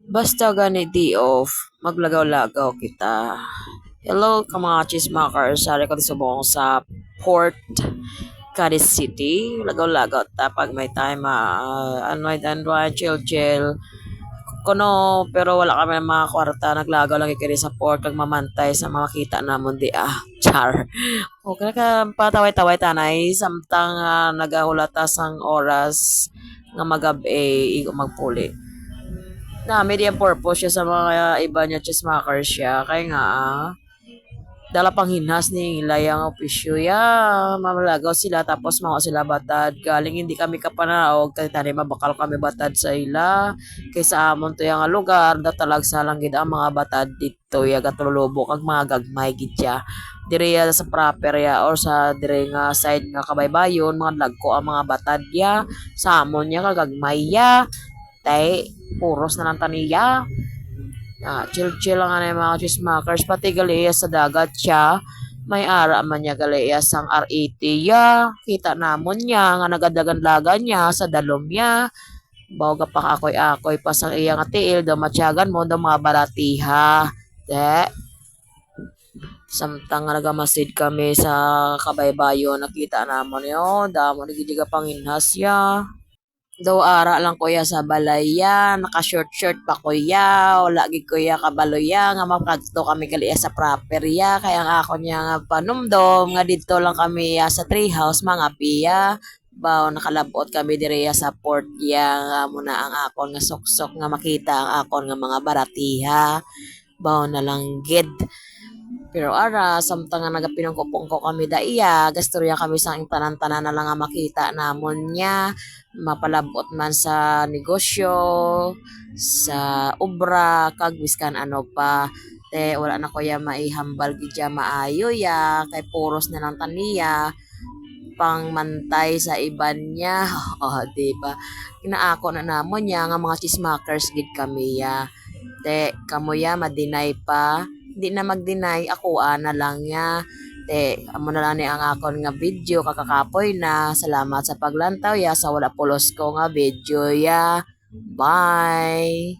Basta gani di off, maglagaw-lagaw kita. Hello ka mga chismakers, sari ko subong sa Port Cadiz City. Lagaw-lagaw ta pag may time, unwind, chill-chill. Kuno, pero wala kami mga kwarta, naglagaw lang ikiri sa port, kag mamantay sa mga kita namon di char. Okay ka, pataway-taway tanay, samtang nagahulata sang oras nga magabi, igo magpuli na media purpose siya sa mga iba niya chismakers siya kaya nga dala pang hinhas ni layang opisyo ya mamalagaw sila tapos mga sila batad galing hindi kami kapanaog kay tani mabakal kami batad sa ila kaysa amon to yung lugar datalag sa lang gid ang mga batad dito ya gatulubok ang mga gagmay gid ya dire ya sa proper ya or sa dire nga side nga kabaybayon mga lagko ang mga batad ya sa amon ya kagagmay ya tay puros na lang taniya. Chill-chill lang nga mga chismakers. Pati galiya sa dagat siya. May ara man niya galiya sang R80 ya. Kita namon niya nga nagadagan-lagan niya sa dalom niya. Bawga pa akoy-akoy pa sang iyang atiil. Daw matyagan mo daw mga baratiha. De. Samtang nga nagamasid kami sa kabaybayo. Nakita namon yun. Damo nagigiga panginhas ya. Daw ara lang kuya sa balaya, naka-short-short pa kuya, wala gid kuya kabaloya nga mapagto kami gali sa proper ya, kaya nga ako niya nga panumdom nga dito lang kami sa tree house mga piya. Baw nakalabot kami diri sa port ya nga muna ang akon nga suksok nga makita ang akon nga mga baratiha. Baw na lang gid. Pero ara, samtang nga nagapinungkupong ko kami da iya, gastorya kami sa tanan-tanan na lang nga makita namon niya, mapalabot man sa negosyo, sa obra, kag wiskan ano pa. Te, wala na ko ya maihambal gidya maayo ya, kay puros na lang taniya, pang mantay sa iban niya. Oh, di ba? Kinaako na namon niya nga mga chismakers gid kami ya. Te, kamo ya madinay pa di na mag-deny ako na lang niya amo na lang ni ang akon nga video kakakapoy na salamat sa paglantaw ya sa wala pulos ko nga video ya bye